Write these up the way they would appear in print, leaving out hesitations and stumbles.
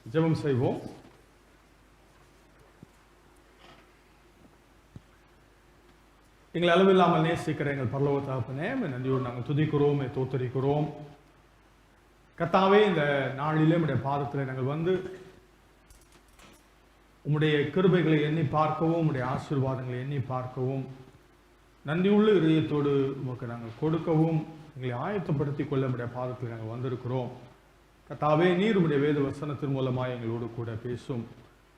ஜெபம் செய்வோம். எங்களை அளவில்லாமல் நேசிக்கிற எங்கள் பரலோக தகப்பனே, நன்றியோடு நாங்கள் துதிக்கிறோம், தோத்தரிக்கிறோம். கர்த்தாவே, இந்த நாளிலே உம்முடைய பாதத்தில் நாங்கள் வந்து உம்முடைய கிருபைகளை எண்ணி பார்க்கவும், உம்முடைய ஆசீர்வாதங்களை எண்ணி பார்க்கவும், நன்றியுள்ள இதயத்தோடு உமக்கு நாங்கள் கொடுக்கவும் எங்களை ஆயத்தப்படுத்திக் கொள்ள உம்முடைய பாதத்தில் நாங்கள் வந்திருக்கிறோம். கர்த்தாவே, நீர் உம்முடைய வேத வசனத்தின் மூலமாய் எங்களோடு கூட பேசும்.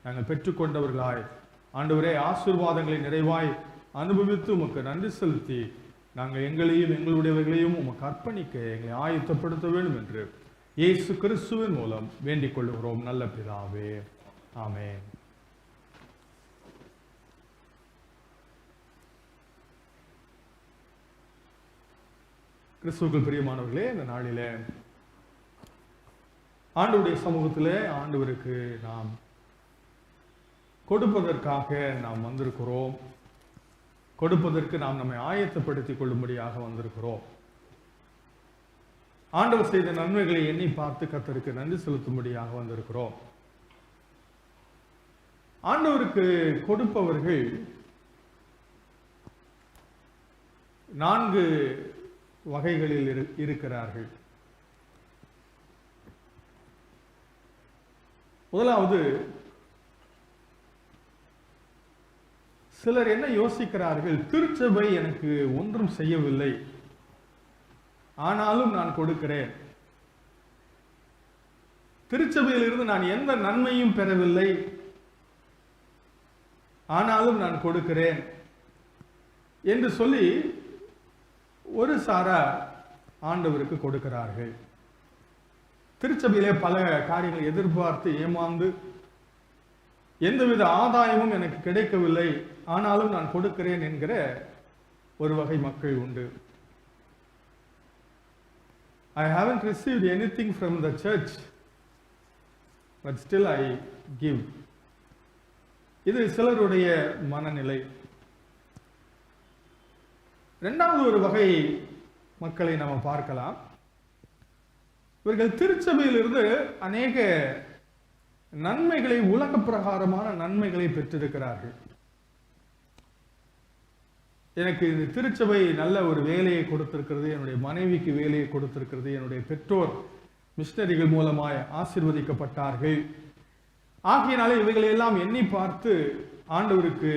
நாங்கள் பெற்றுக்கொண்டவர்களாய் ஆண்டவரே ஆசீர்வாதங்களை நிறைவாய் அனுபவித்து உமக்கு நன்றி செலுத்தி நாங்கள் எங்களையும் எங்களுடையவர்களையும் உமக்கு அர்ப்பணிக்க எங்களை ஆயத்தப்படுத்த வேண்டும் என்று இயேசு கிறிஸ்துவின் மூலம் வேண்டிக் கொள்கிறோம் நல்ல பிதாவே, ஆமென். கிறிஸ்துவுக்குள் பிரியமானவர்களே, இந்த நாளிலே ஆண்டவருடைய சமூகத்திலே ஆண்டவருக்கு நாம் கொடுப்பதற்காக நாம் வந்திருக்கிறோம். கொடுப்பதற்கு நாம் நம்மை ஆயத்தப்படுத்திக் கொள்ளும்படியாக வந்திருக்கிறோம். ஆண்டவர் செய்த நன்மைகளை எண்ணி பார்த்து கர்த்தருக்கு நன்றி செலுத்தும்படியாக வந்திருக்கிறோம். ஆண்டவருக்கு கொடுப்பவர்கள் 4 வகைகளில் இருக்கிறார்கள். முதலாவது, சிலர் என்ன யோசிக்கிறார்கள்? திருச்சபை எனக்கு ஒன்றும் செய்யவில்லை, ஆனாலும் நான் கொடுக்கிறேன். திருச்சபையிலிருந்து நான் எந்த நன்மையும் பெறவில்லை, ஆனாலும் நான் கொடுக்கிறேன் என்று சொல்லி ஒரு சாரார் ஆண்டவருக்கு கொடுக்கிறார்கள். திருச்சபையிலே பல காரியங்களை எதிர்பார்த்து ஏமாந்து எந்தவித ஆதாயமும் எனக்கு கிடைக்கவில்லை, ஆனாலும் நான் கொடுக்கிறேன் என்கிற ஒரு வகை மக்கள் உண்டு. I haven't received anything from the church, but still I give. இது சிலருடைய மனநிலை. இரண்டாவது ஒரு வகை மக்களை நம்ம பார்க்கலாம். இவர்கள் திருச்சபையிலிருந்து அநேக நன்மைகளை, உலக பிரகாரமான நன்மைகளை பெற்றிருக்கிறார்கள். எனக்கு இந்த திருச்சபை நல்ல ஒரு வேலையை கொடுத்திருக்கிறது, என்னுடைய மனைவிக்கு வேலையை கொடுத்திருக்கிறது, என்னுடைய பெற்றோர் மிஷனரிகள் மூலமாய் ஆசீர்வதிக்கப்பட்டார்கள். ஆகையினாலே இவைகளை எல்லாம் எண்ணி பார்த்து ஆண்டவருக்கு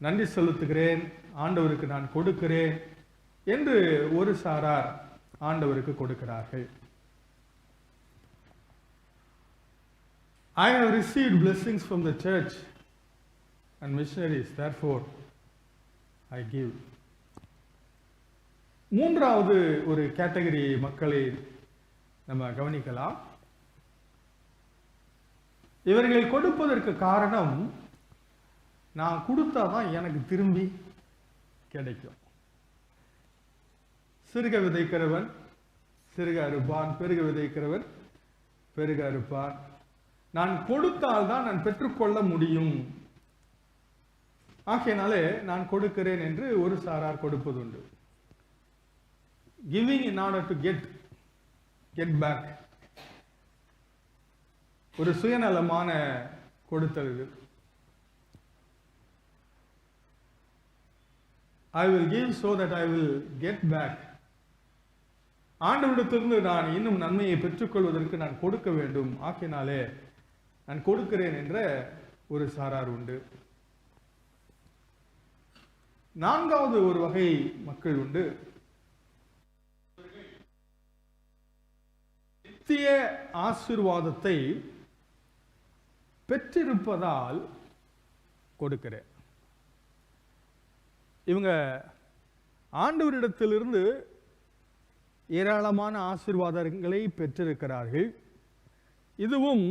நன்றி செலுத்துகிறேன், ஆண்டவருக்கு நான் கொடுக்கிறேன் என்று ஒரு சாரார் ஆண்டவருக்கு கொடுக்கிறார்கள். I have received blessings from the church and missionaries, therefore I give. மூன்றாவது ஒரு கேட்டகரி மக்களை நம்ம கவனிக்கலாம். இவர்கள் கொடுப்பதற்கு காரணம், நான் கொடுத்தாதான் எனக்கு திரும்பி கிடைக்கும். சிறுக விதைக்கிறவன் சிறுக அறுப்பான், பெருக விதைக்கிறவன் பெருக அறுப்பான். நான் கொடுத்தால்தான் நான் பெற்றுக்கொள்ள முடியும், ஆகையினாலே நான் கொடுக்கிறேன் என்று ஒரு சாரார் கொடுப்பதுண்டு. Giving in order to get back. ஒரு சுயநலமான கொடுத்தல் இது. I will give so that I will get back. ஆண்டவரிடத்திலிருந்து நான் இன்னும் நன்மையை பெற்றுக்கொள்வதற்கு நான் கொடுக்க வேண்டும், ஆகையினாலே நான் கொடுக்கிறேன் என்ற ஒரு சாரார் உண்டு. நான்காவது ஒரு வகை மக்கள் உண்டு. நித்திய ஆசீர்வாதத்தை பெற்றிருப்பதால் கொடுக்கிறேன். இவங்க ஆண்டவரிடத்திலிருந்து ஏராளமான ஆசீர்வாதங்களை பெற்றிருக்கிறார்கள். இதுவும்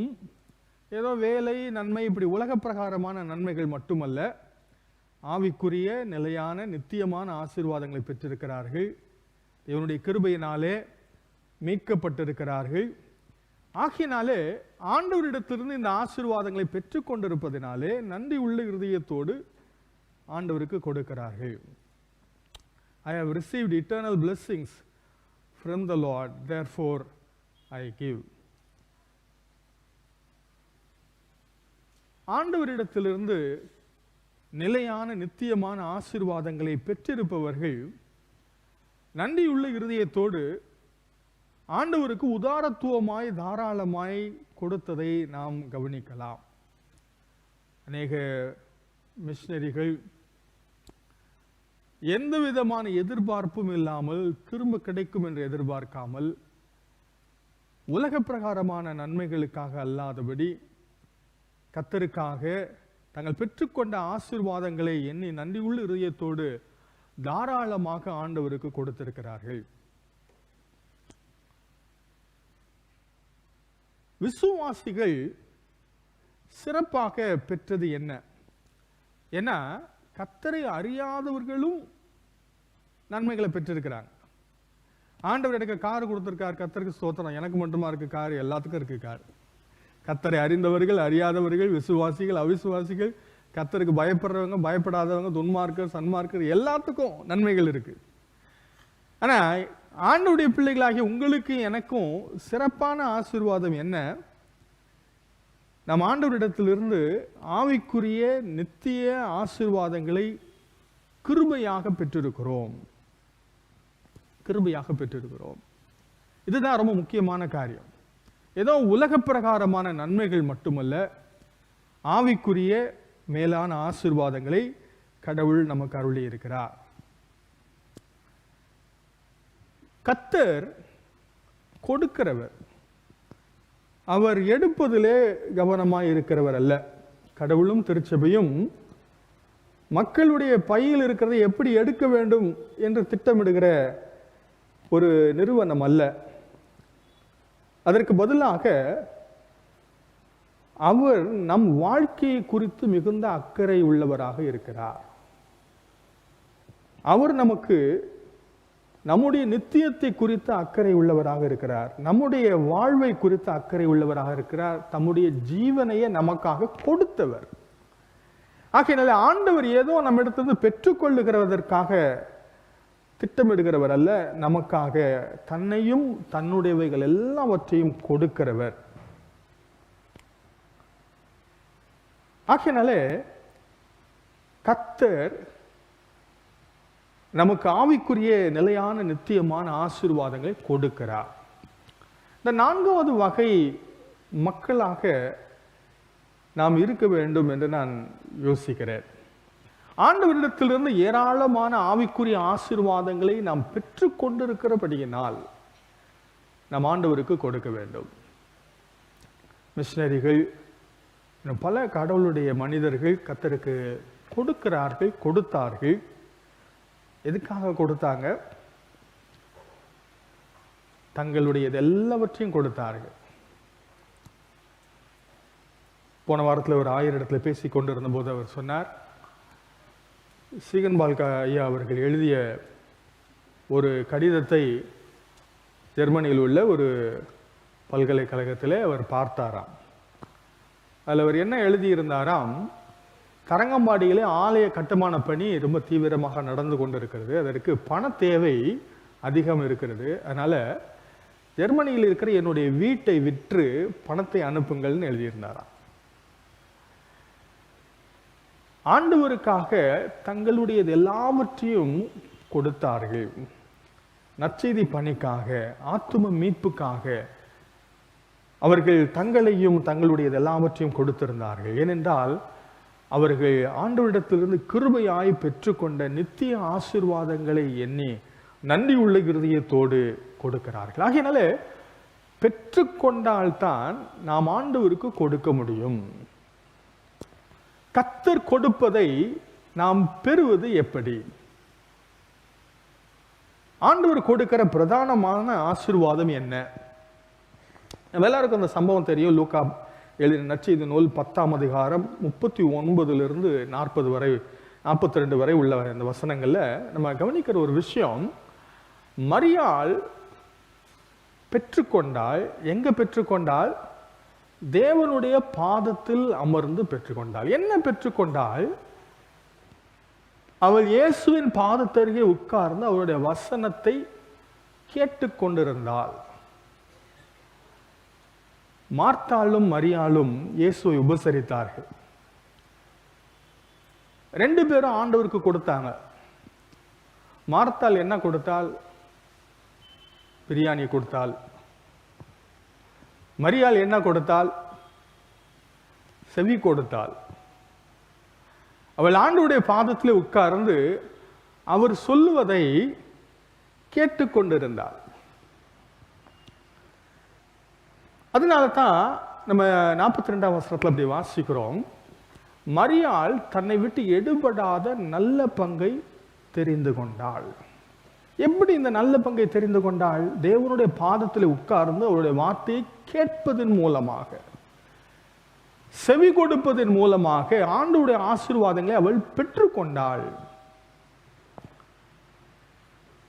ஏதோ வேலை, நன்மை, இப்படி உலக பிரகாரமான நன்மைகள் மட்டுமல்ல, ஆவிக்குரிய நிலையான நித்தியமான ஆசீர்வாதங்களை பெற்றிருக்கிறார்கள். இவனுடைய கிருபையினாலே மீட்கப்பட்டிருக்கிறார்கள். ஆகையினாலே ஆண்டவரிடத்திலிருந்து இந்த ஆசீர்வாதங்களை பெற்றுக்கொண்டிருப்பதினாலே நன்றி உள்ள இருதயத்தோடு ஆண்டவருக்கு கொடுக்கிறார்கள். I have received eternal blessings from the Lord, therefore I give. ஆண்டவரிடத்திலிருந்து நிலையான நித்தியமான ஆசீர்வாதங்களை பெற்றிருப்பவர்கள் நன்றியுள்ள இருதயத்தோடு ஆண்டவருக்கு உதாரத்துவமாய் தாராளமாய் கொடுத்ததை நாம் கவனிக்கலாம். அநேக மிஷனரிகள் எந்த விதமான எதிர்பார்ப்பும் இல்லாமல் திரும்ப கிடைக்கும் என்று எதிர்பார்க்காமல் உலக பிரகாரமான நன்மைகளுக்காக அல்லாதபடி கர்த்தருக்காக தங்கள் பெற்றுக்கொண்ட ஆசீர்வாதங்களை எண்ணி நன்றியுள்ள இருதயத்தோடு தாராளமாக ஆண்டவருக்கு கொடுத்திருக்கிறார்கள். விசுவாசிகள் சிறப்பாக பெற்றது என்ன? ஏன்னா கர்த்தரை அறியாதவர்களும் நன்மைகளை பெற்றிருக்கிறாங்க. ஆண்டவர் எனக்கு கார் கொடுத்திருக்கார், கர்த்தருக்கு ஸ்தோத்திரம். எனக்கு மட்டுமா இருக்கு கார்? எல்லாத்துக்கும் இருக்கு கார். கர்த்தரை அறிந்தவர்கள், அறியாதவர்கள், விசுவாசிகள், அவிசுவாசிகள், கர்த்தருக்கு பயப்படுறவங்க, பயப்படாதவங்க, துன்மார்க்கர், சன்மார்க்கர், எல்லாத்துக்கும் நன்மைகள் இருக்கு. ஆனா ஆண்டவருடைய பிள்ளைகளாகிய உங்களுக்கு எனக்கும் சிறப்பான ஆசீர்வாதம் என்ன? நம் ஆண்டவரிடத்திலிருந்து ஆவிக்குரிய நித்திய ஆசீர்வாதங்களை கிருபையாக பெற்றிருக்கிறோம். கிருபையாக பெற்றிருக்கிறோம். இதுதான் ரொம்ப முக்கியமான காரியம். ஏதோ உலக பிரகாரமான நன்மைகள் மட்டுமல்ல, ஆவிக்குரிய மேலான ஆசீர்வாதங்களை கடவுள் நமக்கு அருளி இருக்கிறார். கர்த்தர் கொடுக்கிறவர், அவர் எடுப்பதிலே கவனமாய் இருக்கிறவர் அல்ல. கடவுளும் திருச்சபையும் மக்களுடைய பையில் இருக்கிறதை எப்படி எடுக்க வேண்டும் என்று திட்டமிடுகிற ஒரு நிறுவனம் அல்ல. அதற்கு பதிலாக அவர் நம் வாழ்க்கையை குறித்து மிகுந்த அக்கறை உள்ளவராக இருக்கிறார். அவர் நமக்கு நம்முடைய நித்தியத்தை குறித்த அக்கறை உள்ளவராக இருக்கிறார். நம்முடைய வாழ்வை குறித்த அக்கறை உள்ளவராக இருக்கிறார். தம்முடைய ஜீவனையே நமக்காக கொடுத்தவர். ஆகையினால ஆண்டவர் ஏதோ நம்ம இடத்திலிருந்து பெற்றுக்கொள்ளுகிறதற்காக திட்டமிடுகிறவர் அல்ல, நமக்காக தன்னையும் தன்னுடையவைகள் எல்லாவற்றையும் கொடுக்கிறவர். ஆகையினாலே கர்த்தர் நமக்கு ஆவிக்குரிய நிலையான நித்தியமான ஆசீர்வாதங்களை கொடுக்கிறார். இந்த நான்காவது வகை மக்களாக நாம் இருக்க வேண்டும் என்று நான் யோசிக்கிறேன். ஆண்டவரிடத்திலிருந்து ஏராளமான ஆவிக்குரிய ஆசீர்வாதங்களை நாம் பெற்று கொண்டிருக்கிறபடியினால் நாம் ஆண்டவருக்கு கொடுக்க வேண்டும். மிஷனரிகள், பல கடவுளுடைய மனிதர்கள் கர்த்தருக்கு கொடுக்கிறார்கள், கொடுத்தார்கள். எதுக்காக கொடுத்தாங்க? தங்களுடைய எல்லாவற்றையும் கொடுத்தார்கள். போன வாரத்தில் ஒரு ஆயரிடத்துல பேசி கொண்டிருந்த போது அவர் சொன்னார், சீகன் பால்கா ஐயா அவர்கள் எழுதிய ஒரு கடிதத்தை ஜெர்மனியில் உள்ள ஒரு பல்கலைக்கழகத்தில் அவர் பார்த்தாராம். அதில் அவர் என்ன எழுதியிருந்தாராம், தரங்கம்பாடியிலே ஆலய கட்டுமான பணி ரொம்ப தீவிரமாக நடந்து கொண்டிருக்கிறது. அதற்கு பண தேவை அதிகம் இருக்கிறது. அதனால ஜெர்மனியில் இருக்கிற என்னுடைய வீட்டை விற்று பணத்தை அனுப்புங்கள்னு எழுதியிருந்தாராம். ஆண்டவருக்காக தங்களுடையது எல்லாவற்றையும் கொடுத்தார்கள். நற்செய்தி பணிக்காக, ஆத்தும மீட்புக்காக அவர்கள் தங்களையும் தங்களுடையது எல்லாவற்றையும் கொடுத்திருந்தார்கள். ஏனென்றால் அவர்கள் ஆண்டவரிடத்திலிருந்து கிருபையாய் பெற்றுக்கொண்ட நித்திய ஆசீர்வாதங்களை எண்ணி நன்றியுள்ள இருதயத்தோடு கொடுக்கிறார்கள். ஆகையினால பெற்றுக்கொண்டால்தான் நாம் ஆண்டவருக்கு கொடுக்க முடியும். கர்த்தர் கொடுப்பதை நாம் பெறுவது எப்படி? ஆண்டவர் கொடுக்கிற பிரதானமான ஆசீர்வாதம் என்ன? நம்ம எல்லாருக்கும் அந்த சம்பவம் தெரியும். லூக்கா எழுதின நற்செய்தி நூல் 10ஆம் அதிகாரம் 39 40 வரை 42 வரை உள்ள அந்த வசனங்கள்ல நம்ம கவனிக்கிற ஒரு விஷயம், மரியாள் பெற்றுக்கொண்டால் எங்க பெற்றுக்கொண்டால்? தேவனுடைய பாதத்தில் அமர்ந்து பெற்றுக்கொண்டாள். என்ன பெற்றுக்கொண்டால்? அவள் இயேசுவின் பாதத்தருகே உட்கார்ந்து அவருடைய வசனத்தை கேட்டுக்கொண்டிருந்தாள். மார்த்தாளும் மரியாளும் இயேசுவை உபசரித்தார்கள். 2 பேரும் ஆண்டவருக்கு கொடுத்தாங்க. மார்த்தாள் என்ன கொடுத்தால்? பிரியாணி கொடுத்தாள். மரியாள் என்ன கொடுத்தாள்? செவி கொடுத்தாள். அவள் ஆண்டவருடைய பாதத்தில் உட்கார்ந்து அவர் சொல்லுவதை கேட்டுக்கொண்டிருந்தாள். அதனால தான் நம்ம 42ஆம் வசனத்தில் அப்படி வாசிக்கிறோம், மரியாள் தன்னை விட்டு எடுபடாத நல்ல பங்கை தெரிந்து கொண்டாள். எப்படி இந்த நல்ல பங்கை தெரிந்து கொண்டாள்? தேவனுடைய பாதத்தில் உட்கார்ந்து அவருடைய வார்த்தையை கேட்பதன் மூலமாக, செவி கொடுப்பதன் மூலமாக ஆண்டவருடைய ஆசீர்வாதங்களை அவள் பெற்றுக்கொண்டாள்.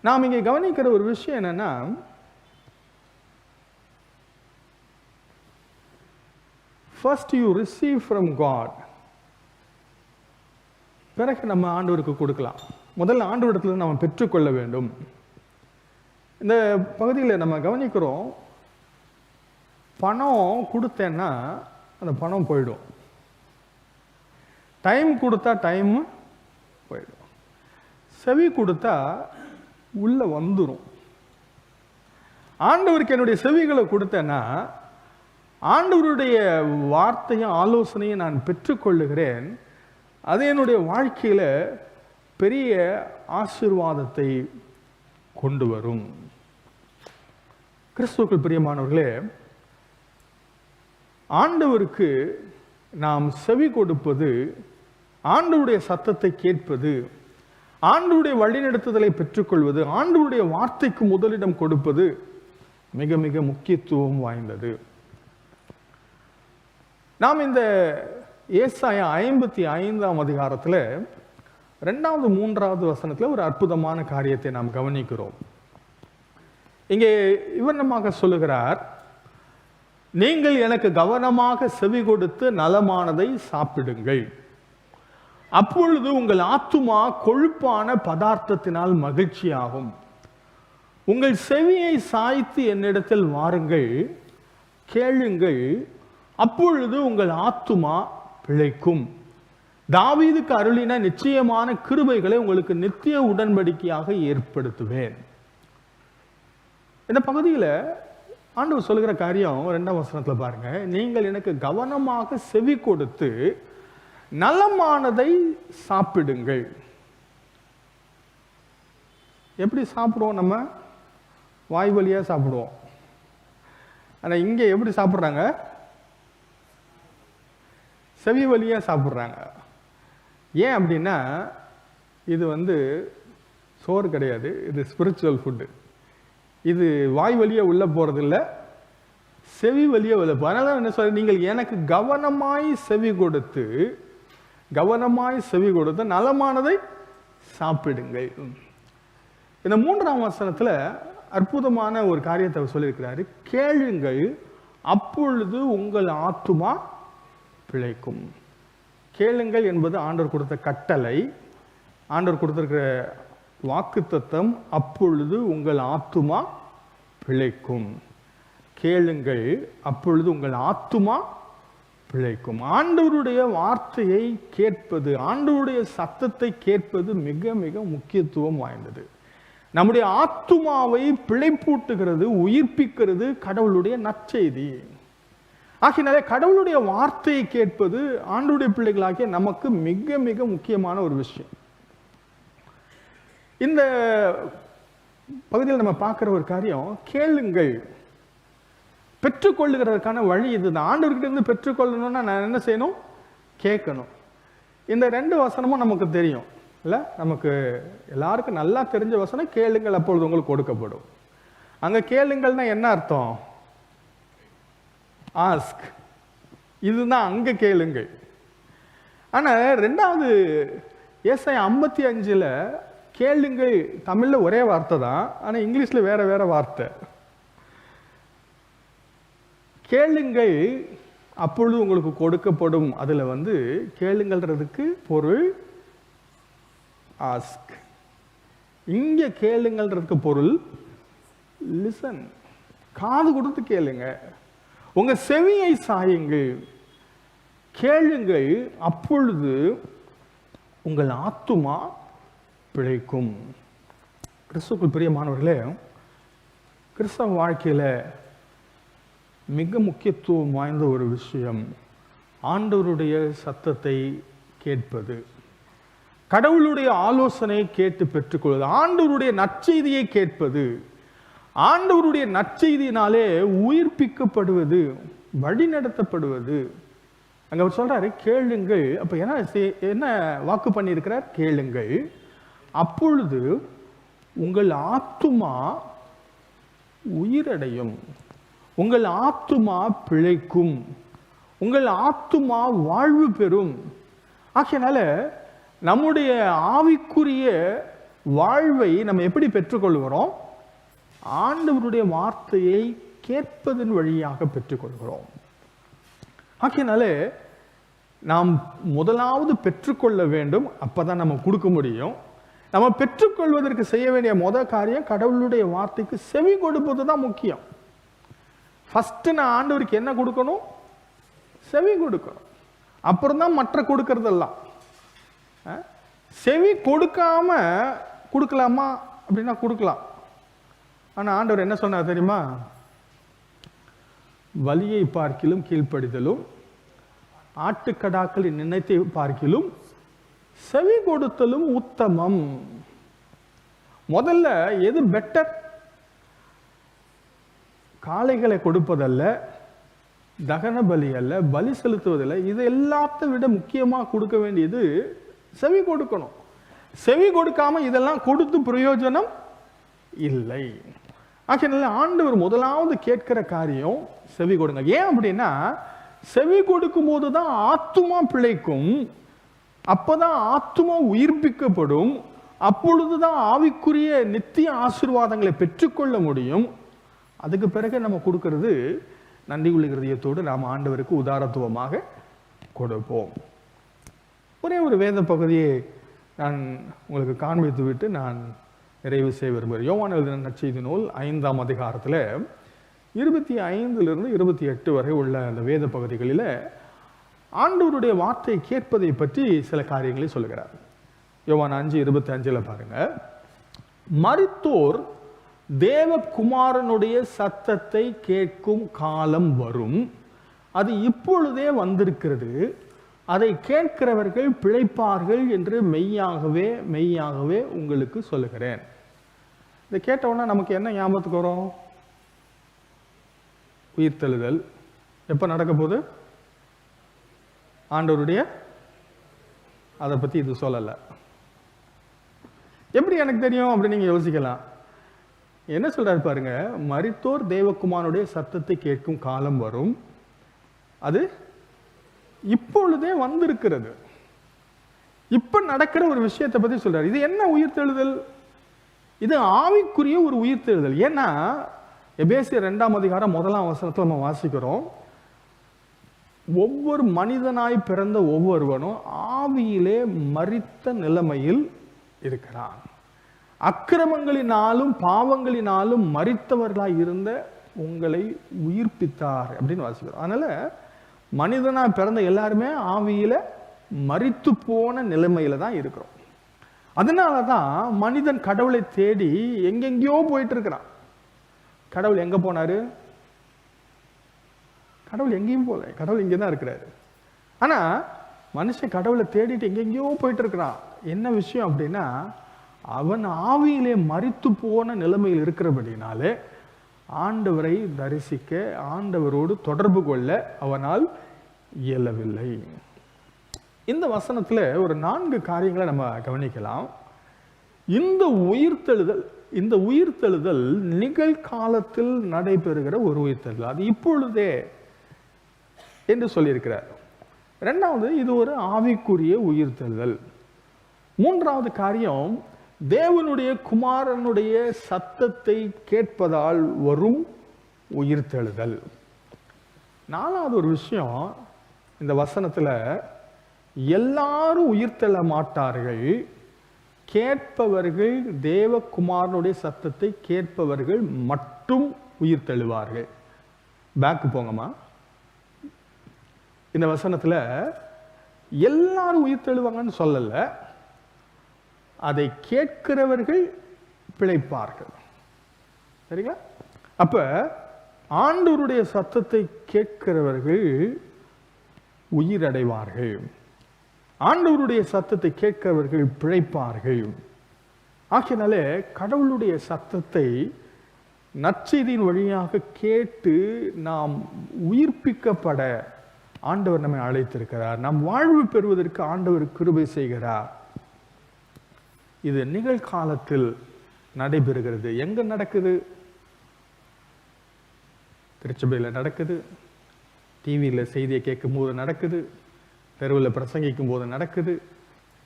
நாம் இங்கே கவனிக்கிற ஒரு விஷயம் என்னன்னா, first you receive from God, பிறகு நம்ம ஆண்டவருக்கு கொடுக்கலாம். முதல்ல ஆண்டவரிடத்துல நம்ம பெற்றுக்கொள்ள வேண்டும். இந்த பகுதியில் நம்ம கவனிக்கிறோம், பணம் கொடுத்தேன்னா அந்த பணம் போயிடும், டைம் கொடுத்தா டைம் போயிடும், செவி கொடுத்தா உள்ள வந்துடும். ஆண்டவருக்கு என்னுடைய செவிகளை கொடுத்தேன்னா ஆண்டவருடைய வார்த்தையும் ஆலோசனையும் நான் பெற்றுக்கொள்ளுகிறேன். அது என்னுடைய வாழ்க்கையில பெரிய ஆசீர்வாதத்தை கொண்டு வரும். கிறிஸ்துவுக்குள் பிரியமானவர்களே, ஆண்டவருக்கு நாம் செவி கொடுப்பது, ஆண்டவருடைய சத்தத்தை கேட்பது, ஆண்டவருடைய வழிநடத்துதலை பெற்றுக்கொள்வது, ஆண்டவருடைய வார்த்தைக்கு முதலிடம் கொடுப்பது மிக மிக முக்கியத்துவம் வாய்ந்தது. நாம் இந்த ஏசாயா 55ஆம் அதிகாரத்தில் 2வது 3வது வசனத்தில் ஒரு அற்புதமான காரியத்தை நாம் கவனிக்கிறோம். இங்கே இவனமாக சொல்லுகிறார், நீங்கள் எனக்கு கவனமாக செவி கொடுத்து நலமானதை சாப்பிடுங்கள், அப்பொழுது உங்கள் ஆத்துமா கொழுப்பான பதார்த்தத்தினால் மகிழ்ச்சியாகும். உங்கள் செவியை சாய்த்து என்னிடத்தில் வாருங்கள், கேளுங்கள், அப்பொழுது உங்கள் ஆத்துமா பிழைக்கும். தாவீதுக்கு அருளின நிச்சயமான கிருபைகளை உங்களுக்கு நித்திய உடன்படிக்கையாக ஏற்படுத்துவேன். இந்த பகுதியில் ஆண்டவர் சொல்லுகிற காரியம் 2ஆம் வசனத்தில் பாருங்க, நீங்கள் எனக்கு கவனமாக செவி கொடுத்து நலமானதை சாப்பிடுங்கள். எப்படி சாப்பிடுவோம்? நம்ம வாய் வழியா சாப்பிடுவோம். ஆனா இங்க எப்படி சாப்பிடுறாங்க? செவி வழியா சாப்பிடுறாங்க. ஏன் அப்படின்னா, இது சோறு கிடையாது, இது ஸ்பிரிச்சுவல் ஃபுட்டு. இது வாய் வழியா உள்ள போறது இல்லை, செவி வழியா உள்ள போ. அதனால என்ன சொல்ற, நீங்கள் எனக்கு கவனமாய் செவி கொடுத்து நலமானதை சாப்பிடுங்கள். இந்த 3ஆம் வசனத்துல அற்புதமான ஒரு காரியத்தை சொல்லியிருக்கிறாரு, கேளுங்கள், அப்பொழுது உங்கள் ஆத்துமா பிழைக்கும். கேளுங்கள் என்பது ஆண்டவர் கொடுத்த கட்டளை, ஆண்டவர் கொடுத்திருக்கிற வாக்குத்தத்தம். அப்பொழுது உங்கள் ஆத்துமா பிழைக்கும். கேளுங்கள், அப்பொழுது உங்கள் ஆத்துமா பிழைக்கும். ஆண்டவருடைய வார்த்தையை கேட்பது, ஆண்டவருடைய சத்தத்தை கேட்பது மிக மிக முக்கியத்துவம் வாய்ந்தது. நம்முடைய ஆத்துமாவை பிழைப்பூட்டுகிறது, உயிர்ப்பிக்கிறது கடவுளுடைய நற்செய்தி. ஆகினாலே கடவுளுடைய வார்த்தையை கேட்பது ஆண்டவருடைய பிள்ளைகளாகிய நமக்கு மிக மிக முக்கியமான ஒரு விஷயம். இந்த பகுதியில் நம்ம பார்க்கிற ஒரு காரியம், கேளுங்கள். பெற்றுக்கொள்ளுகிறதுக்கான வழி இதுதான். ஆண்டவர்கிட்ட இருந்து பெற்றுக்கொள்ளணும்னா நான் என்ன செய்யணும்? கேட்கணும். இந்த 2 வசனமும் நமக்கு தெரியும் இல்ல, நமக்கு எல்லாருக்கும் நல்லா தெரிஞ்ச வசனம், கேளுங்கள் அப்பொழுது உங்களுக்கு கொடுக்கப்படும். அங்க கேளுங்கள்னா என்ன அர்த்தம்? ஆஸ்க். இதுதான் அங்க கேளுங்கள். ஆனா 2வது ஏசாயா 55ல் கேளுங்கள் தமிழ்ல ஒரே வார்த்தை தான், ஆனா இங்கிலீஷ்ல வேற வேற வார்த்தை. கேளுங்கள் அப்பொழுது உங்களுக்கு கொடுக்கப்படும். அதுல கேளுங்கள்ன்றதுக்கு பொருள் ஆஸ்க். இங்க கேளுங்கள்ன்றதுக்கு பொருள் லிசன். காது கொடுத்து கேளுங்க, உங்க செவியை சாயுங்கள், கேளுங்கள், அப்பொழுது உங்கள் ஆத்துமா பிழைக்கும். கிறிஸ்துவுக்குள் பிரியமானவர்களே, கிறிஸ்தவ வாழ்க்கையில் மிக முக்கியத்துவம் வாய்ந்த ஒரு விஷயம் ஆண்டவருடைய சத்தத்தை கேட்பது, கடவுளுடைய ஆலோசனையை கேட்டு பெற்றுக்கொள்வது, ஆண்டவருடைய நற்செய்தியை கேட்பது, ஆண்டவருடைய நற்செய்தியினாலே உயிர்ப்பிக்கப்படுவது, வழிநடத்தப்படுவது. அங்க அவர் சொல்றாரு, கேளுங்கள். அப்ப என்ன வாக்கு பண்ணியிருக்கிறார்? கேளுங்கள், அப்பொழுது உங்கள் ஆத்துமா உயிரடையும், உங்கள் ஆத்துமா பிழைக்கும், உங்கள் ஆத்துமா வாழ்வு பெறும். ஆகையினால நம்முடைய ஆவிக்குரிய வாழ்வை நம்ம எப்படி பெற்றுக்கொள்கிறோம்? ஆண்டவருடைய வார்த்தையை கேட்பதன் வழியாக பெற்றுக்கொள்கிறோம். ஆகையினால நாம் முதலாவது பெற்றுக்கொள்ள வேண்டும். அப்பதான் நம்ம கொடுக்க முடியும். நம்ம பெற்றுக்கொள்வதற்கு செய்ய வேண்டிய முதல் காரியம் கடவுளுடைய வார்த்தைக்கு செவி கொடுப்பது தான் முக்கியம். ஃபர்ஸ்ட் நான் ஆண்டவருக்கு என்ன கொடுக்கணும்? செவி கொடுக்கணும். அப்புறம் தான் மற்ற கொடுக்கறதெல்லாம். செவி கொடுக்காம கொடுக்கலாமா அப்படின்னா கொடுக்கலாம். ஆனா ஆண்டவர் என்ன சொன்னார் தெரியுமா? வலியை பார்க்கிலும் கீழ்ப்படிதலும், ஆட்டுக்கடாக்களின் நினைத்தை பார்க்கிலும் செவி கொடுத்தலும் உத்தமம். முதல்ல எது பெட்டர்? காளைகளை கொடுப்பதல்ல, தகன பலி அல்ல, பலி செலுத்துவதில்லை. இது எல்லாத்தை விட முக்கியமா கொடுக்க வேண்டியது செவி கொடுக்கணும். செவி கொடுக்காம இதெல்லாம் கொடுத்து பிரயோஜனம் இல்லை. ஆகையால ஆண்டவர் முதலாவது கேட்கிற காரியம் செவி கொடுங்க. ஏன் அப்படின்னா, செவி கொடுக்கும் போதுதான் ஆத்துமா பிழைக்கும், அப்பதான் ஆத்துமா உயிர்ப்பிக்கப்படும், அப்பொழுதுதான் ஆவிக்குரிய நித்திய ஆசீர்வாதங்களை பெற்றுக்கொள்ள முடியும். அதுக்கு பிறகு நம்ம கொடுக்கிறது நன்றி உள்ள இருதயத்தோடு நாம் ஆண்டவருக்கு உதாரத்துவமாக கொடுப்போம். ஒரே ஒரு வேத பகுதியை நான் உங்களுக்கு காண்பித்து விட்டு நான் நிறைவு செய்ய விரும்புகிறேன். யோவான் எழுதின நற்செய்தி நூல் 5ஆம் அதிகாரத்தில் 25 28 வரை உள்ள அந்த வேத பகுதிகளில் ஆண்டவருடைய வார்த்தையை கேட்பதை பற்றி சில காரியங்களை சொல்லுகிறார். யோவான் 5:25 பாருங்க, மரித்தோர் தேவகுமாரனுடைய சத்தத்தை கேட்கும் காலம் வரும், அது இப்பொழுதே வந்திருக்கிறது, அதை கேட்கிறவர்கள் பிழைப்பார்கள் என்று மெய்யாகவே மெய்யாகவே உங்களுக்கு சொல்லுகிறேன். இதை கேட்டவுடனே நமக்கு என்ன ஞாபகத்துக்கு வரும்? உயிர்த்தெழுதல். எப்போ நடக்க போகுது? ஆண்டவருடைய, அதை பற்றி இது சொல்லலை. எப்படி எனக்கு தெரியும் அப்படின்னு நீங்க யோசிக்கலாம். என்ன சொல்றாரு பாருங்க, மரித்தோர் தேவகுமாரனுடைய சத்தத்தை கேட்கும் காலம் வரும், அது இப்பொழுதே வந்திருக்கிறது. இப்ப நடக்கிற ஒரு விஷயத்தை பத்தி சொல்றாரு. இது என்ன உயிர்த்தெழுதல்? இது ஆவிக்குரிய ஒரு உயிர்த்தெழுதல். ஏன்னா எபேசியர் 2ஆம் அதிகாரம் 1ஆம் வசனத்தில் நம்ம வாசிக்கிறோம், ஒவ்வொரு மனிதனாய் பிறந்த ஒவ்வொருவனும் ஆவியிலே மரித்த நிலைமையில் இருக்கிறான். அக்கிரமங்களினாலும் பாவங்களினாலும் மரித்தவர்களாய் இருந்த உங்களை உயிர்ப்பித்தார் அப்படின்னு வாசிக்கிறோம். அதனால மனிதனா பிறந்த எல்லாருமே ஆவியில மரித்து போன நிலைமையில தான் இருக்கிறோம். அதனாலதான் மனிதன் கடவுளை தேடி எங்கெங்கயோ போயிட்டு இருக்கிறான். கடவுள் எங்க போனாரு? கடவுள் எங்கேயும் போல, கடவுள் இங்கதான் இருக்கிறாரு. ஆனா மனுஷன் கடவுளை தேடிட்டு எங்கெங்கயோ போயிட்டு இருக்கிறான். என்ன விஷயம் அப்படின்னா, அவன் ஆவியிலே மரித்து போன நிலைமையில் இருக்கிறபடினாலே ஆண்டவரை தரிசிக்க, ஆண்டவரோடு தொடர்பு கொள்ள அவனால் இயலவில்லை. இந்த வசனத்துல ஒரு 4 காரியங்களை நம்ம கவனிக்கலாம். இந்த உயிர்த்தெழுதல் நிகழ்காலத்தில் நடைபெறுகிற ஒரு உயிர்த்தெழுதல், அது இப்பொழுதே என்று சொல்லியிருக்கிறார். 2வது, இது ஒரு ஆவிக்குரிய உயிர்த்தெழுதல். 3வது காரியம், தேவனுடைய குமாரனுடைய சத்தத்தை கேட்பதால் வரும் உயிர்த்தெழுதல். 4வது ஒரு விஷயம், இந்த வசனத்துல எல்லாரும் உயிர்த்தெழ மாட்டார்கள், கேட்பவர்கள், தேவகுமாரனுடைய சத்தத்தை கேட்பவர்கள் மட்டும் உயிர்த்தெழுவார்கள். பேக்கு போங்கம்மா. இந்த வசனத்துல எல்லாரும் உயிர்த்தெழுவாங்கன்னு சொல்லல, அதை கேட்கிறவர்கள் பிழைப்பார்கள். சரிங்களா? அப்ப ஆண்டவருடைய சத்தத்தை கேட்கிறவர்கள் உயிரடைவார்கள். ஆண்டவருடைய சத்தத்தை கேட்கிறவர்கள் பிழைப்பார்கள். ஆகையினாலே கடவுளுடைய சத்தத்தை நற்செய்தியின் வழியாக கேட்டு நாம் உயிர்ப்பிக்கப்பட ஆண்டவர் நம்மை அழைத்திருக்கிறார். நாம் வாழ்வு பெறுவதற்கு ஆண்டவர் கிருபை செய்கிறார். இது நிகழ்காலத்தில் நடைபெறுகிறது. எங்க நடக்குது? திருச்சபையில் நடக்குது, டிவியில் செய்தியை கேட்கும் போது நடக்குது, தெருவில் பிரசங்கிக்கும் போது நடக்குது,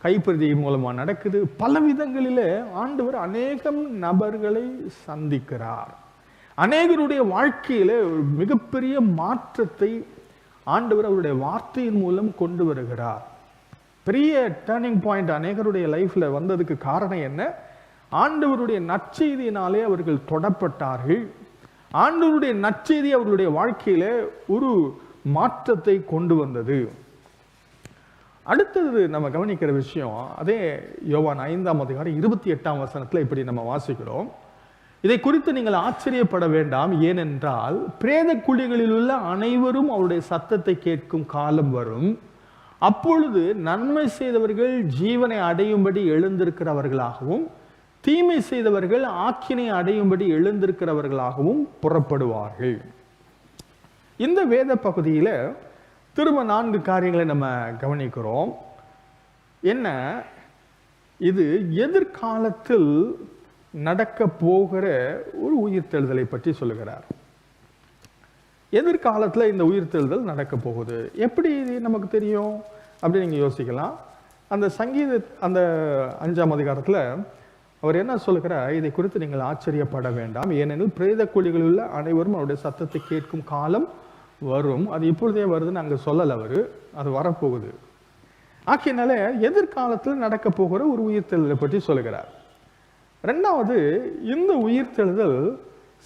கைப்பிரதி மூலமா நடக்குது. பல விதங்களிலே ஆண்டவர் அநேகம் நபர்களை சந்திக்கிறார். அநேகருடைய வாழ்க்கையில ஒரு மிகப்பெரிய மாற்றத்தை ஆண்டவர் அவருடைய வார்த்தையின் மூலம் கொண்டு வருகிறார். பெரிய டர்னிங் பாயிண்ட் அநேகருடைய லைஃப்ல வந்ததுக்கு காரணம் என்ன? ஆண்டவருடைய நற்செய்தியினாலே அவர்கள் தொடப்பட்டார்கள். ஆண்டவருடைய நற்செய்தி அவர்களுடைய வாழ்க்கையில ஒரு மாற்றத்தை கொண்டு வந்தது. அடுத்தது நம்ம கவனிக்கிற விஷயம், அதே யோவான் 5:28 இப்படி நம்ம வாசிக்கிறோம். இதை குறித்து நீங்கள் ஆச்சரியப்பட வேண்டாம், ஏனென்றால் பிரேத குழிகளில் உள்ள அனைவரும் அவருடைய சத்தத்தை கேட்கும் காலம் வரும். அப்பொழுது நன்மை செய்தவர்கள் ஜீவனை அடையும்படி எழுந்திருக்கிறவர்களாகவும் தீமை செய்தவர்கள் ஆக்கினை அடையும்படி எழுந்திருக்கிறவர்களாகவும் புறப்படுவார்கள். இந்த வேத பகுதியில திரும்ப 4 காரியங்களை நம்ம கவனிக்கிறோம். என்ன? இது எதிர்காலத்தில் நடக்க போகிற ஒரு உயிர்த்தெழுதலை பற்றி சொல்லுகிறார். எதிர்காலத்தில் இந்த உயிர்த்தெழுதல் நடக்க போகுது. எப்படி நமக்கு தெரியும் அப்படின்னு நீங்க யோசிக்கலாம். அந்த சங்கீத அந்த 5ஆம் அதிகாரத்தில் அவர் என்ன சொல்லுகிறார்? இதை குறித்து நீங்கள் ஆச்சரியப்பட வேண்டாம், ஏனெனில் பிரேத குழிகளில் உள்ள அனைவரும் அவருடைய சத்தத்தை கேட்கும் காலம் வரும். அது இப்பொழுதே வருதுன்னு அங்க சொல்லல, அவரு அது வரப்போகுது. ஆகையினால எதிர்காலத்தில் நடக்க போகிற ஒரு உயிர்த்தெழுதலை பற்றி சொல்லுகிறார். 2வது, இந்த உயிர்த்தெழுதல்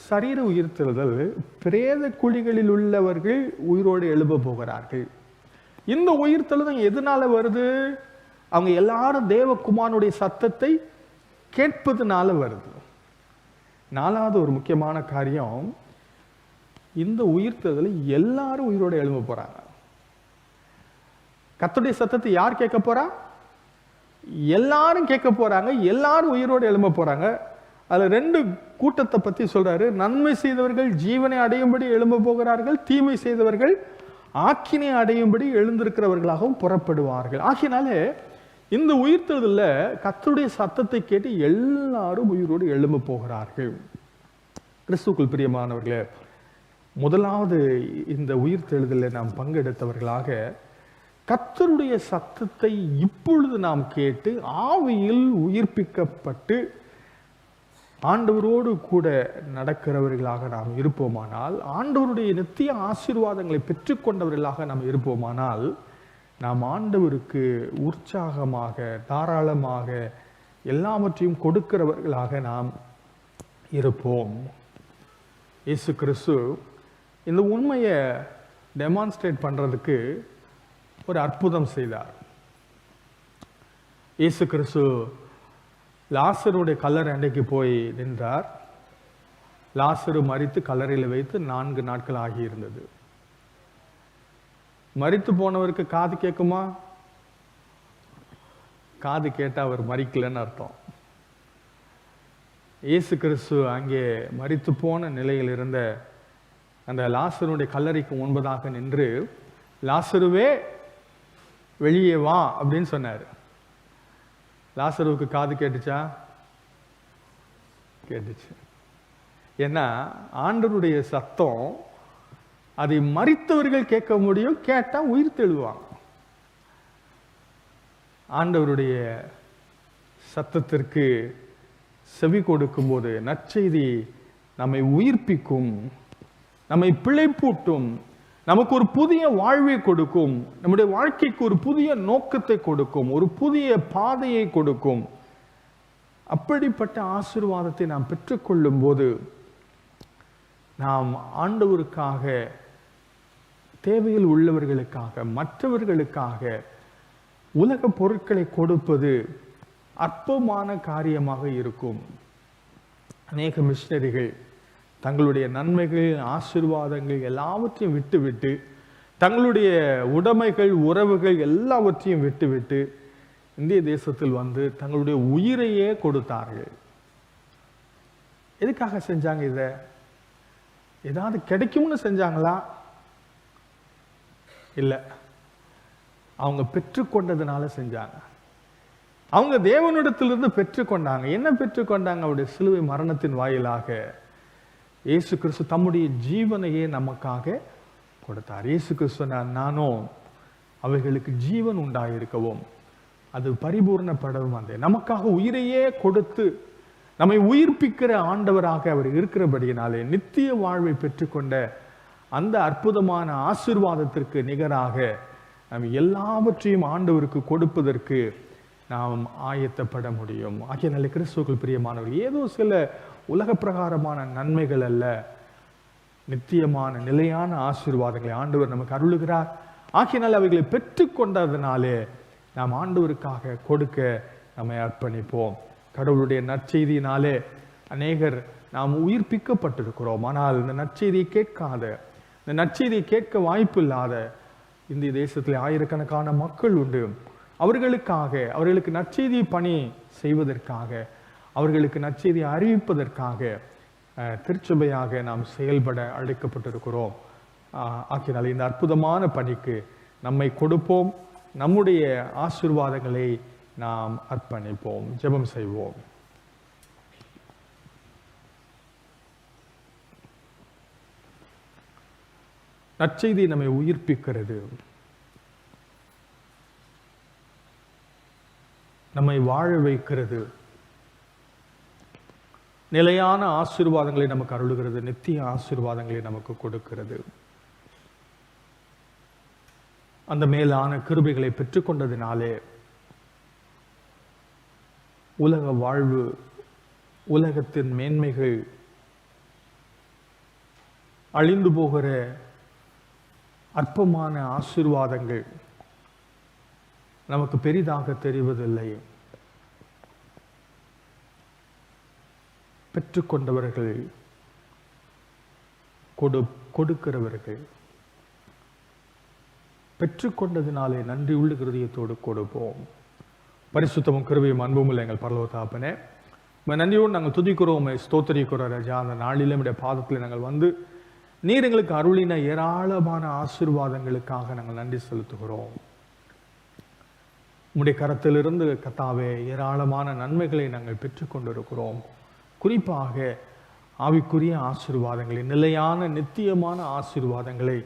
சரீர உயிர்த்தெழுதல். பிரேத குழிகளில் உள்ளவர்கள் உயிரோடு எழும்ப போகிறார்கள். இந்த உயிர்த்தெழுதல் எதனால வருது? அவங்க எல்லாரும் தேவகுமாரனுடைய சத்தத்தை கேட்பதுனால வருது. 4வது ஒரு முக்கியமான காரியம், இந்த உயிர்த்தெழுதலை எல்லாரும் உயிரோடு எழும்ப போறாங்க. கர்த்தருடைய சத்தத்தை யார் கேட்க போறா? எல்லாரும் கேட்க போறாங்க, எல்லாரும் உயிரோடு எழும்ப போறாங்க. அதுல 2 கூட்டத்தை பத்தி சொல்றாரு. நன்மை செய்தவர்கள் ஜீவனை அடையும்படி எழும்ப போகிறார்கள், தீமை செய்தவர்கள் ஆக்கினை அடையும்படி எழுந்திருக்கிறவர்களாகவும் புறப்படுவார்கள். ஆகினாலே இந்த உயிர்த்தெழுதல்ல கர்த்தருடைய சத்தத்தை கேட்டு எல்லாரும் உயிரோடு எழும்ப போகிறார்கள். கிறிஸ்துவுக்குள் பிரியமானவர்களே, முதலாவது இந்த உயிர்த்தெழுதலில் நாம் பங்கெடுத்தவர்களாக கர்த்தருடைய சத்தத்தை இப்பொழுது நாம் கேட்டு ஆவியில் உயிர்ப்பிக்கப்பட்டு ஆண்டவரோடு கூட நடக்கிறவர்களாக நாம் இருப்போமானால், ஆண்டவருடைய நித்திய ஆசீர்வாதங்களை பெற்றுக்கொண்டவர்களாக நாம் இருப்போமானால், நாம் ஆண்டவருக்கு உற்சாகமாக தாராளமாக எல்லாவற்றையும் கொடுக்கிறவர்களாக நாம் இருப்போம். இயேசு கிறிஸ்து இந்த உண்மையை டெமான்ஸ்ட்ரேட் பண்றதுக்கு ஒரு அற்புதம் செய்தார். இயேசு கிறிஸ்து லாசருடைய கல்லறை அண்டைக்கு போய் நின்றார். லாசரு மரித்து கல்லறையில் வைத்து 4 நாட்கள் ஆகியிருந்தது. மரித்து போனவருக்கு காது கேட்குமா? காது கேட்டா அவர் மரிக்கலன்னு அர்த்தம். இயேசு கிறிஸ்து அங்கே மரித்து போன நிலையில் இருந்த அந்த லாசருடைய கல்லறைக்கு முன்பதாக நின்று, லாசருவே வெளியே வா அப்படின்னு சொன்னார். லாசருவுக்கு காது கேட்டுச்சா? கேட்டுச்சு. ஏன்னா ஆண்டவருடைய சத்தம் அதை மரித்தவர்கள் கேட்க முடியும், கேட்டா உயிர் தெழுவாங்க. ஆண்டவருடைய சத்தத்திற்கு செவி கொடுக்கும் போது நற்செய்தி நம்மை உயிர்ப்பிக்கும், நம்மை பிழைப்பூட்டும், நமக்கு ஒரு புதிய வாழ்வை கொடுக்கும், நம்முடைய வாழ்க்கைக்கு ஒரு புதிய நோக்கத்தை கொடுக்கும், ஒரு புதிய பாதையை கொடுக்கும். அப்படிப்பட்ட ஆசீர்வாதத்தை நாம் பெற்றுக்கொள்ளும் போது நாம் ஆண்டவருக்காக, தேவையில் உள்ளவர்களுக்காக, மற்றவர்களுக்காக உலக பொருட்களை கொடுப்பது அற்பமான காரியமாக இருக்கும். அநேக மிஷனரிகள் தங்களுடைய நன்மைகள், ஆசீர்வாதங்கள் எல்லாவற்றையும் விட்டுவிட்டு, தங்களுடைய உடைமைகள், உறவுகள் எல்லாவற்றையும் விட்டுவிட்டு இந்திய தேசத்தில் வந்து தங்களுடைய உயிரையே கொடுத்தார்கள். எதுக்காக செஞ்சாங்க? இதை ஏதாவது கிடைக்கும்னு செஞ்சாங்களா? இல்லை, அவங்க பெற்றுக்கொண்டதுனால செஞ்சாங்க. அவங்க தேவனிடத்திலிருந்து பெற்றுக்கொண்டாங்க. என்ன பெற்றுக்கொண்டாங்க? அவருடைய சிலுவை மரணத்தின் வாயிலாக இயேசு கிறிஸ்து தம்முடைய ஜீவனையே நமக்காக கொடுத்தார். இயேசு கிறிஸ்து நானும் அவைகளுக்கு ஜீவன் உண்டாயிருக்கவும் அது பரிபூர்ணப்படவும் அந்த நமக்காக உயிரையே கொடுத்து நம்மை உயிர்ப்பிக்கிற ஆண்டவராக அவர் இருக்கிறபடியினாலே நித்திய வாழ்வை பெற்றுக்கொண்ட அந்த அற்புதமான ஆசீர்வாதத்திற்கு நிகராக நாம் எல்லாவற்றையும் ஆண்டவருக்கு கொடுப்பதற்கு நாம் ஆயத்தப்பட முடியும். ஆகியனாலே கிறிஸ்துவுக்குள் பிரியமானவர்கள், ஏதோ சில உலக பிரகாரமான நன்மைகள் அல்ல, நித்தியமான நிலையான ஆசீர்வாதங்களை ஆண்டவர் நமக்கு அருளுகிறார். ஆகியனால் அவைகளை பெற்றுக்கொண்டதனாலே நாம் ஆண்டவருக்காக கொடுக்க நம்மை அர்ப்பணிப்போம். கடவுளுடைய நற்செய்தியினாலே அநேகர் நாம் உயிர்ப்பிக்கப்பட்டிருக்கிறோம். ஆனால் இந்த நற்செய்தியை கேட்காத, இந்த நற்செய்தியை கேட்க வாய்ப்பு இல்லாத இந்திய தேசத்தில் ஆயிரக்கணக்கான மக்கள் உண்டு. அவர்களுக்கு நற்செய்தி பணி செய்வதற்காக, அவர்களுக்கு நற்செய்தியை அறிவிப்பதற்காக திருச்சபையாக நாம் செயல்பட அழைக்கப்பட்டிருக்கிறோம். ஆகினால் இந்த அற்புதமான பணிக்கு நம்மை கொடுப்போம். நம்முடைய ஆசீர்வாதங்களை நாம் அர்ப்பணிப்போம். ஜெபம் செய்வோம். நற்செய்தி நம்மை உயிர்ப்பிக்கிறது, நம்மை வாழ வைக்கிறது, நிலையான ஆசீர்வாதங்களை நமக்கு அருளுகிறது, நித்திய ஆசீர்வாதங்களை நமக்கு கொடுக்கிறது. அந்த மேலான கிருபைகளை பெற்றுக்கொண்டதினாலே உலக வாழ்வு, உலகத்தின் மேன்மைகள், அழிந்து போகிற அற்பமான ஆசீர்வாதங்கள் நமக்கு பெரிதாக தெரிவதில்லை. பெற்றுக்கொண்டவர்கள், கொடுக்கிறவர்கள், பெற்றுக்கொண்டதினாலே நன்றி உள்ள இருதயத்தோடு கொடுப்போம். பரிசுத்தமும் கிருபையும் அன்பும் இல்லை எங்கள் பரலோக தகப்பனே, நன்றியோடு நாங்கள் துதிக்கிறோம், ஸ்தோத்திரிக்கிறோம் ராஜா. அந்த நாளிலும் நம்முடைய பாதத்தில் நாங்கள் வந்து நீர் எங்களுக்கு அருளின ஏராளமான ஆசீர்வாதங்களுக்காக நாங்கள் நன்றி செலுத்துகிறோம். உம்முடைய கரத்திலிருந்து கர்த்தாவே ஏராளமான நன்மைகளை நாங்கள் பெற்றுக்கொண்டிருக்கிறோம். குறிப்பாக ஆவிக்குரிய ஆசீர்வாதங்களை, நிலையான நித்தியமான ஆசீர்வாதங்களை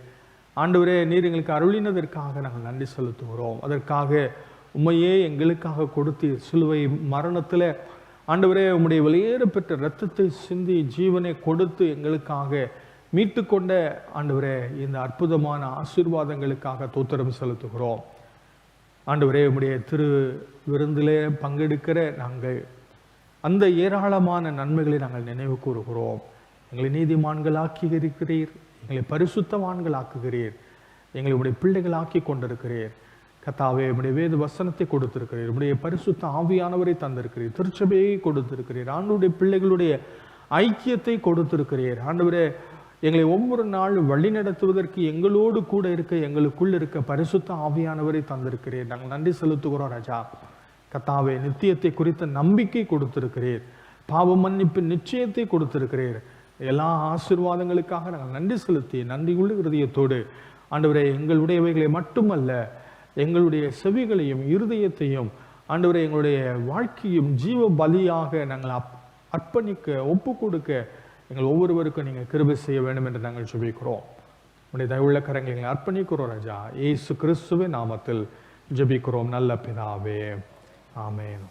ஆண்டவரே நீர் எங்களுக்கு அருளினதற்காக நாங்கள் நன்றி செலுத்துகிறோம். அதற்காக உம்மையே எங்களுக்காக கொடுத்து சிலுவை மரணத்தில் ஆண்டவரே உம்முடைய வெளியேற பெற்ற இரத்தத்தை சிந்தி ஜீவனை கொடுத்து எங்களுக்காக மீட்டுக்கொண்ட ஆண்டவரே இந்த அற்புதமான ஆசீர்வாதங்களுக்காக தோத்திரம் செலுத்துகிறோம். ஆண்டவரே உம்முடைய திரு விருந்திலே பங்கெடுக்கிற நாங்கள் அந்த ஏராளமான நன்மைகளை நாங்கள் நினைவு கூறுகிறோம். எங்களை நீதிமான்களாக்கி இருக்கிறீர், எங்களை பரிசுத்தவான்களாக்குகிறீர், எங்களை உடைய பிள்ளைகளாக்கி கொண்டிருக்கிறீர். கர்த்தாவே உடைய வேத வசனத்தை கொடுத்திருக்கிறீர், உடைய பரிசுத்த ஆவியானவரை தந்திருக்கிறீர், திருச்சபையை கொடுத்திருக்கிறீர், ஆண்டவருடைய பிள்ளைகளுடைய ஐக்கியத்தை கொடுத்திருக்கிறீர். ஆண்டவரே எங்களை ஒவ்வொரு நாள் வழி நடத்துவதற்கு எங்களோடு கூட இருக்க, எங்களுக்குள் இருக்க பரிசுத்த ஆவியானவரை தந்திருக்கிறீர். நாங்கள் நன்றி செலுத்துகிறோம் ராஜா. கர்த்தாவே நித்தியத்தை குறித்த நம்பிக்கை கொடுத்திருக்கிறீர், பாவ மன்னிப்பின் நிச்சயத்தை கொடுத்திருக்கிறீர். எல்லா ஆசீர்வாதங்களுக்காக நாங்கள் நன்றி செலுத்தி நன்றியுள்ள இருதயத்தோடு ஆண்டவரே எங்களுடையவைகளை மட்டுமல்ல, எங்களுடைய செவிகளையும் இருதயத்தையும் ஆண்டவரே எங்களுடைய வாழ்க்கையும் ஜீவ பலியாக நாங்கள் அர்ப்பணிக்க, ஒப்பு கொடுக்க எங்கள் ஒவ்வொருவருக்கும் நீங்கள் கிருபை செய்ய வேண்டும் என்று நாங்கள் ஜெபிக்கிறோம். உடைய தயவுள்ள கரங்களை எங்களை அர்ப்பணிக்கிறோம் ராஜா. இயேசு கிறிஸ்துவின் நாமத்தில் ஜெபிக்கிறோம் நல்ல பிதாவே, ஆமென்.